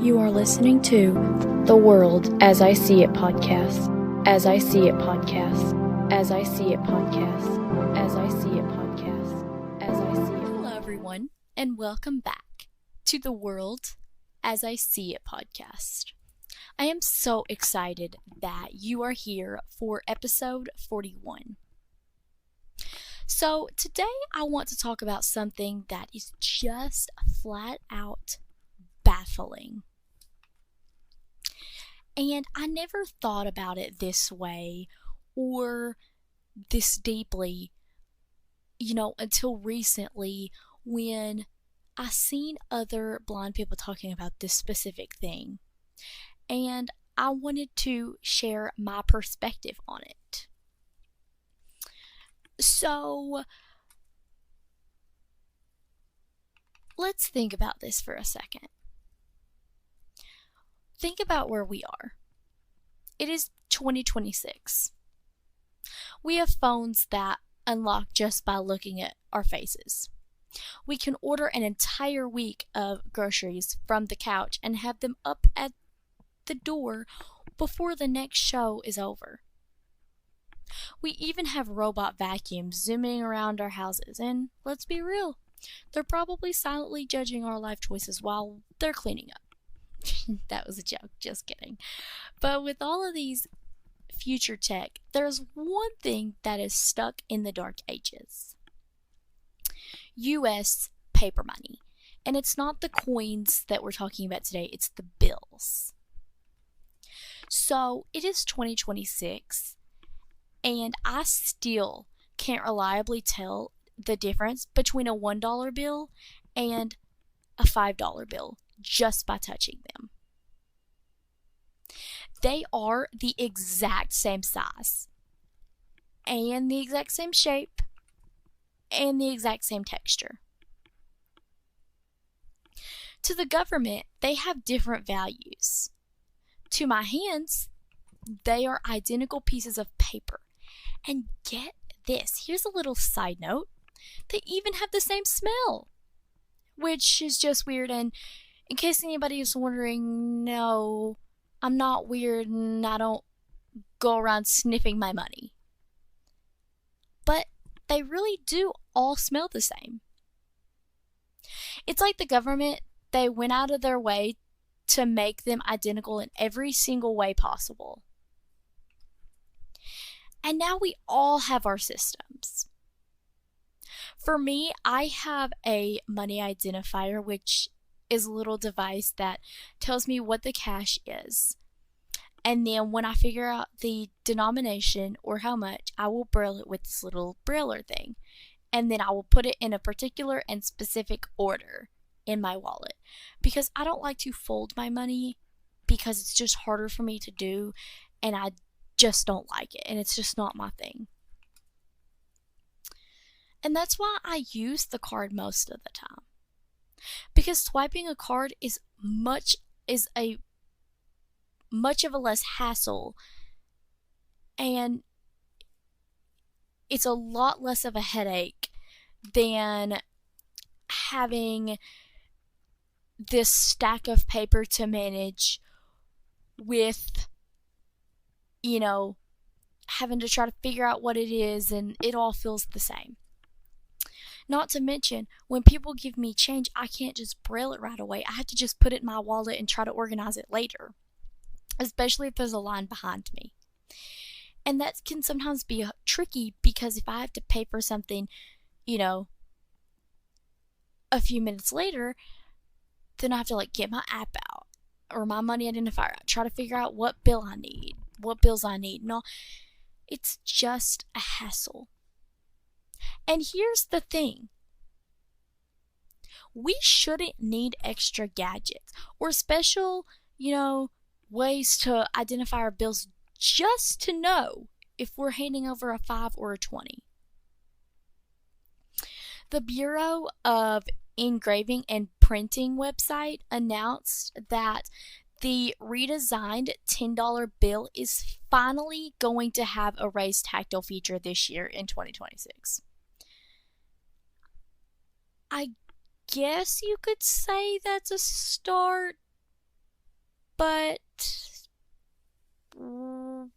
You are listening to The World As I See It podcast. As I See It podcast. As I See It podcast. As I See It podcast. As I See It. Hello, everyone, and welcome back to The World As I See It podcast. I am so excited that you are here for episode 41. So today I want to talk about something that is just flat out baffling. And I never thought about it this way or this deeply, until recently when I seen other blind people talking about this specific thing. And I wanted to share my perspective on it. So, let's think about this for a second. Think about where we are. It is 2026. We have phones that unlock just by looking at our faces. We can order an entire week of groceries from the couch and have them up at the door before the next show is over. We even have robot vacuums zooming around our houses, and let's be real, they're probably silently judging our life choices while they're cleaning up. That was a joke, just kidding. But with all of these future tech, there's one thing that is stuck in the dark ages. US paper money. And it's not the coins that we're talking about today, it's the bills. So it is 2026, and I still can't reliably tell the difference between a $1 bill and a $5 bill just by touching them. They are the exact same size, and the exact same shape, and the exact same texture. To the government, they have different values. To my hands, they are identical pieces of paper. And get this, here's a little side note, they even have the same smell, which is just weird. And in case anybody is wondering, no, I'm not weird and I don't go around sniffing my money. But they really do all smell the same. It's like the government, they went out of their way to make them identical in every single way possible. And now we all have our systems. For me, I have a money identifier, which is a little device that tells me what the cash is. And then when I figure out the denomination or how much, I will braille it with this little brailler thing. And then I will put it in a particular and specific order in my wallet. Because I don't like to fold my money because it's just harder for me to do, and I just don't like it, and it's just not my thing. And that's why I use the card most of the time. Because swiping a card is much of a less hassle, and it's a lot less of a headache than having this stack of paper to manage with, having to try to figure out what it is, and it all feels the same. Not to mention, when people give me change, I can't just braille it right away. I have to just put it in my wallet and try to organize it later, especially if there's a line behind me. And that can sometimes be tricky because if I have to pay for something, a few minutes later, then I have to get my app out or my money identifier out, try to figure out what bills I need. No, it's just a hassle. And here's the thing. We shouldn't need extra gadgets or special, ways to identify our bills just to know if we're handing over a 5 or a 20. The Bureau of Engraving and Printing website announced that the redesigned $10 bill is finally going to have a raised tactile feature this year in 2026. I guess you could say that's a start, But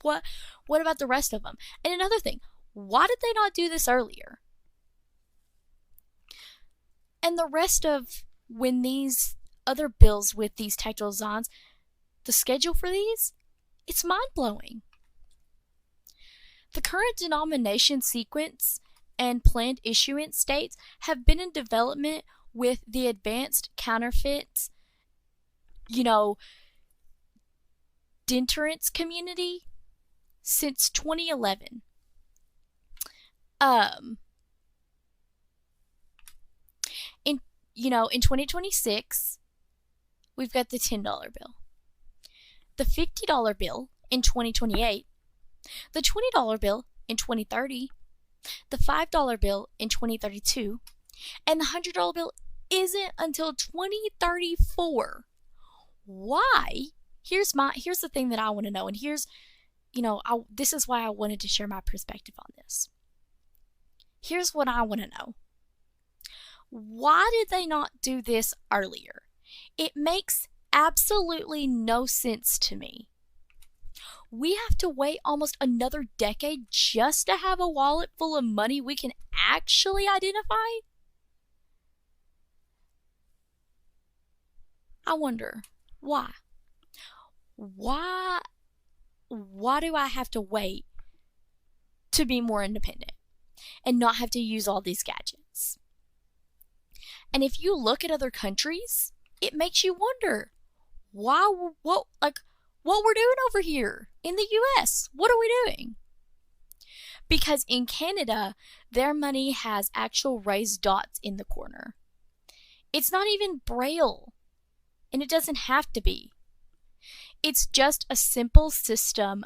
what about the rest of them? And another thing, why did they not do this earlier? And the rest of when these other bills with these tactile designs, the schedule for these, it's mind-blowing. The current denomination sequence and planned issuance dates have been in development with the advanced counterfeit, deterrence community since 2011. In 2026, we've got the $10 bill, the $50 bill in 2028, the $20 bill in 2030, the $5 bill in 2032, and the $100 bill isn't until 2034. Why? Here's the thing that I want to know, and this is why I wanted to share my perspective on this. Here's what I want to know. Why did they not do this earlier? It makes absolutely no sense to me. We have to wait almost another decade just to have a wallet full of money we can actually identify? I wonder, why? Why do I have to wait to be more independent and not have to use all these gadgets? And if you look at other countries, it makes you wonder what we're doing over here in the US. What are we doing? Because in Canada, their money has actual raised dots in the corner. It's not even Braille, and it doesn't have to be. It's just a simple system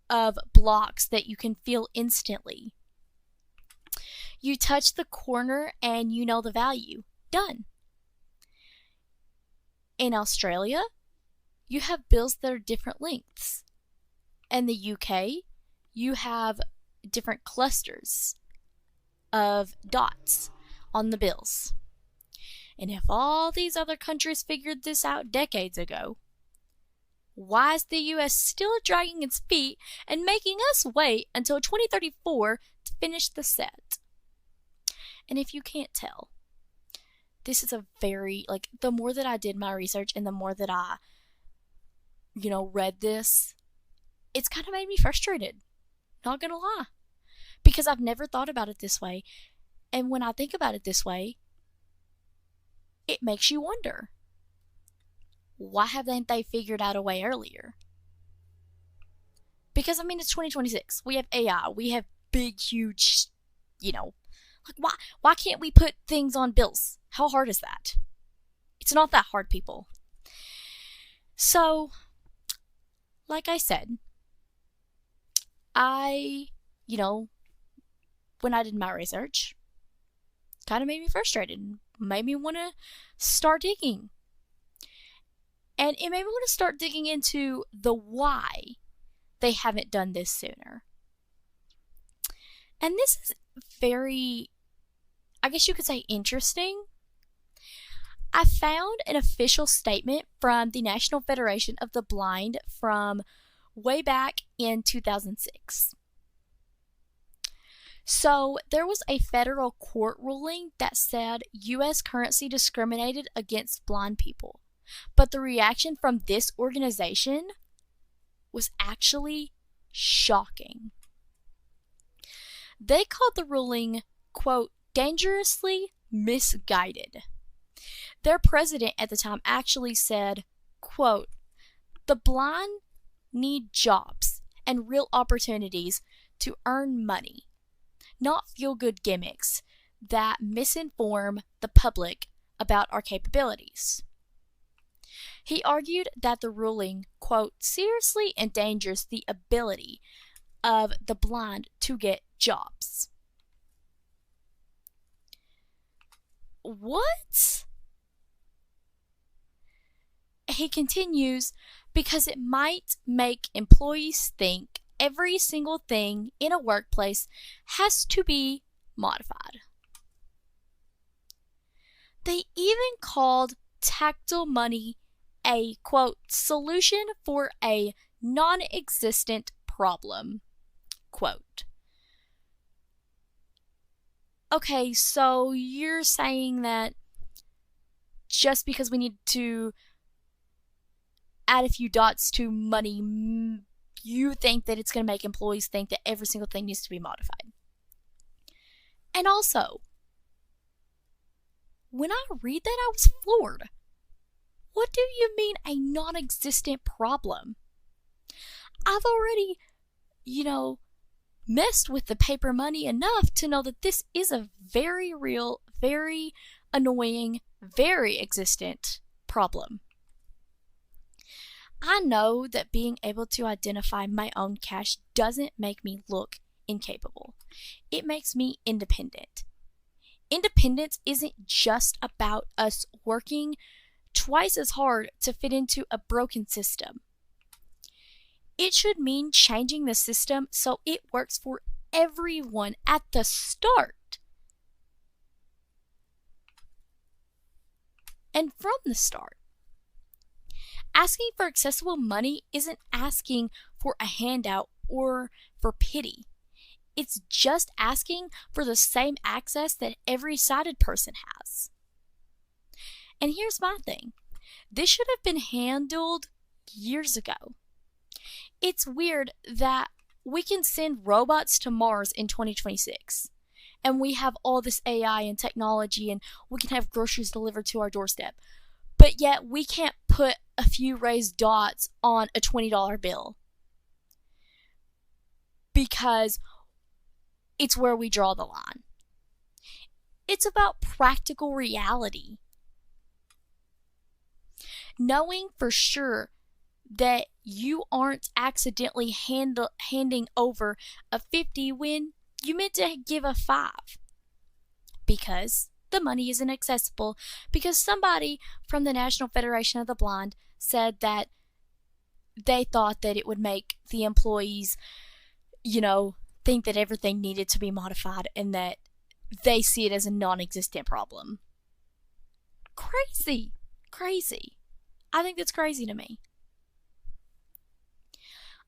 of blocks that you can feel instantly. You touch the corner and you know the value. Done. In Australia, you have bills that are different lengths. In the UK, you have different clusters of dots on the bills. And if all these other countries figured this out decades ago, why is the US still dragging its feet and making us wait until 2034 to finish the set? And if you can't tell, this is a very, the more that I did my research and the more that I, read this, it's kind of made me frustrated. Not gonna lie. Because I've never thought about it this way. And when I think about it this way, it makes you wonder. Why haven't they figured out a way earlier? Because, it's 2026. We have AI. We have big, huge, why can't we put things on bills? How hard is that? It's not that hard, people. So, like I said, when I did my research, kind of made me frustrated. Made me want to start digging. And it made me want to start digging into the why they haven't done this sooner. And this is very, I guess you could say, interesting. I found an official statement from the National Federation of the Blind from way back in 2006. So there was a federal court ruling that said U.S. currency discriminated against blind people. But the reaction from this organization was actually shocking. They called the ruling, quote, dangerously misguided. Their president at the time actually said, quote, the blind need jobs and real opportunities to earn money, not feel-good gimmicks that misinform the public about our capabilities. He argued that the ruling, quote, seriously endangers the ability of the blind to get jobs. What? He continues, because it might make employees think every single thing in a workplace has to be modified. They even called tactile money a, quote, solution for a non-existent problem, quote. Okay, so you're saying that just because we need to add a few dots to money, you think that it's going to make employees think that every single thing needs to be modified. And also, when I read that, I was floored. What do you mean a non-existent problem? I've already, messed with the paper money enough to know that this is a very real, very annoying, very existent problem. I know that being able to identify my own cash doesn't make me look incapable. It makes me independent. Independence isn't just about us working twice as hard to fit into a broken system. It should mean changing the system so it works for everyone at the start. And from the start. Asking for accessible money isn't asking for a handout or for pity. It's just asking for the same access that every sighted person has. And here's my thing. This should have been handled years ago. It's weird that we can send robots to Mars in 2026, and we have all this AI and technology, and we can have groceries delivered to our doorstep, but yet we can't put a few raised dots on a $20 bill because it's where we draw the line. It's about practical reality. Knowing for sure that you aren't accidentally handing over a 50 when you meant to give a 5 because the money isn't accessible, because somebody from the National Federation of the Blind said that they thought that it would make the employees, think that everything needed to be modified and that they see it as a non-existent problem. Crazy. I think that's crazy to me.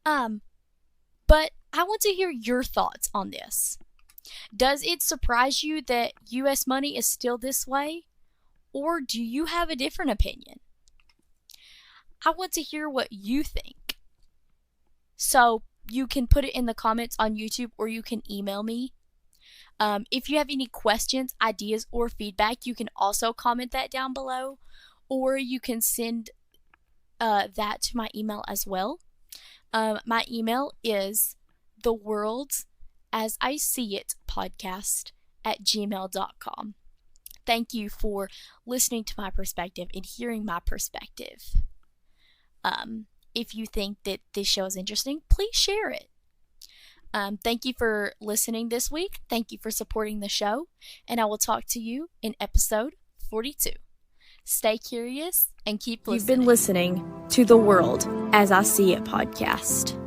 But I want to hear your thoughts on this. Does it surprise you that U.S. money is still this way? Or do you have a different opinion? I want to hear what you think. So you can put it in the comments on YouTube or you can email me. If you have any questions, ideas, or feedback, you can also comment that down below. Or you can send that to my email as well. My email is theworldasiseeitpodcast@gmail.com. Thank you for listening to my perspective and hearing my perspective. If you think that this show is interesting, please share it. Thank you for listening this week. Thank you for supporting the show. And I will talk to you in episode 42. Stay curious and keep listening. You've been listening to The World as I See It podcast.